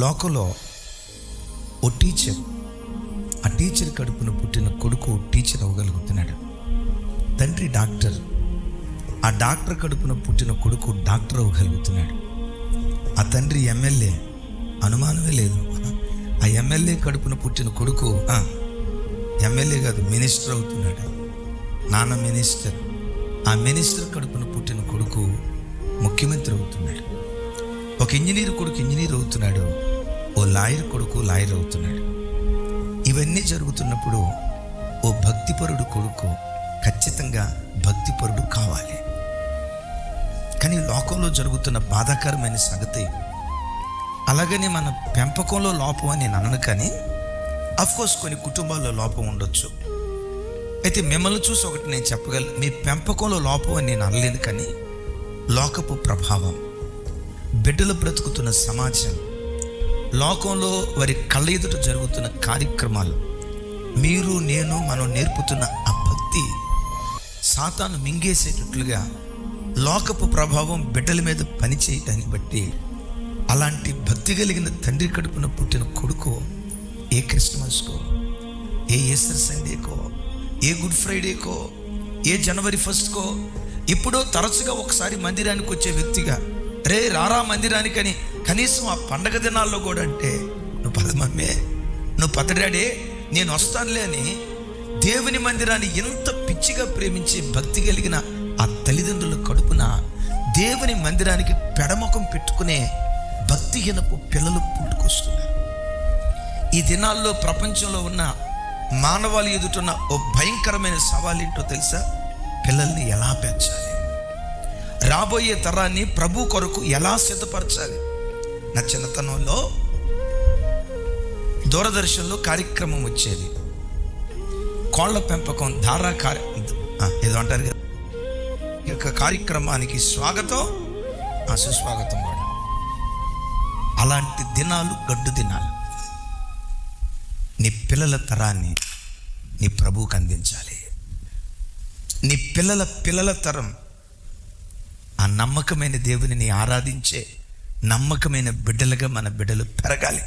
లోకంలో ఓ టీచర్, ఆ టీచర్ కడుపున పుట్టిన కొడుకు టీచర్ అవ్వగలుగుతున్నాడు. తండ్రి డాక్టర్, ఆ డాక్టర్ కడుపున పుట్టిన కొడుకు డాక్టర్ అవ్వగలుగుతున్నాడు. ఆ తండ్రి ఎమ్మెల్యే, అనుమానమే లేదు. ఆ ఎమ్మెల్యే కడుపున పుట్టిన కొడుకు ఎమ్మెల్యే కాదు, మినిస్టర్ అవుతున్నాడు. నాన్న మినిస్టర్. ఆ మినిస్టర్ కడుపున పుట్టిన కొడుకు ముఖ్యమంత్రి అవుతున్నాడు. ఒక ఇంజనీర్ కొడుకు ఇంజనీర్ అవుతున్నాడు. ఓ లాయర్ కొడుకు లాయర్ అవుతున్నాడు. ఇవన్నీ జరుగుతున్నప్పుడు ఓ భక్తిపరుడు కొడుకు ఖచ్చితంగా భక్తిపరుడు కావాలి. కానీ లోకంలో జరుగుతున్న బాధాకరమైన సంగతి, అలాగని మన పెంపకంలో లోపం అని నేను అనను, కానీ అఫ్కోర్స్ కొన్ని కుటుంబాల్లో లోపం ఉండొచ్చు. అయితే మిమ్మల్ని చూసి ఒకటి నేను చెప్పగలను, మీ పెంపకంలో లోపం అని నేను అనలేను, కానీ లోకపు ప్రభావం, బిడ్డలు బ్రతుకుతున్న సమాజం, లోకంలో వారి కళ్ళ ఎదుట జరుగుతున్న కార్యక్రమాలు, మీరు నేను మనం నేర్పుతున్న ఆ భక్తి సాతాను మింగేసేటట్లుగా లోకపు ప్రభావం బిడ్డల మీద పనిచేయటాన్ని బట్టి అలాంటి భక్తి కలిగిన తండ్రి కడుపున పుట్టిన కొడుకు ఏ క్రిస్మస్కో, ఏ ఈస్టర్ సండేకో, ఏ గుడ్ ఫ్రైడేకో, ఏ జనవరి 1కో, ఇప్పుడో తరచుగా ఒకసారి మందిరానికి వచ్చే వ్యక్తిగా రే రారా మందిరానికని కనీసం ఆ పండగ దినాల్లో కూడా అంటే, నువ్వు పద మమ్మే, నువ్వు పదడాడే, నేను వస్తానులే అని దేవుని మందిరాన్ని ఎంత పిచ్చిగా ప్రేమించి భక్తి కలిగిన ఆ తల్లిదండ్రుల కడుపున దేవుని మందిరానికి పెడముఖం పెట్టుకునే భక్తిహీనపు పిల్లలు పుట్టుకొస్తున్నారు. ఈ దినాల్లో ప్రపంచంలో ఉన్న మానవాళి ఎదుటున్న ఓ భయంకరమైన సవాల్ ఏంటో తెలుసా? పిల్లల్ని ఎలా పెంచాలి, రాబోయే తరాన్ని ప్రభు కొరకు ఎలా సిద్ధపరచాలి. నా చిన్నతనంలో దూరదర్శన్లో కార్యక్రమం వచ్చేది, కోళ్ల పెంపకం ఏదో అంటారు కదా, ఈ యొక్క కార్యక్రమానికి స్వాగతం సుస్వాగతం కూడా. అలాంటి దినాలు గడ్డు దినాలు. నీ పిల్లల తరాన్ని నీ ప్రభువుకు అందించాలి. నీ పిల్లల తరం ఆ నమ్మకమైన దేవుని ఆరాధించే నమ్మకమైన బిడ్డలుగా మన బిడ్డలు పెరగాలి.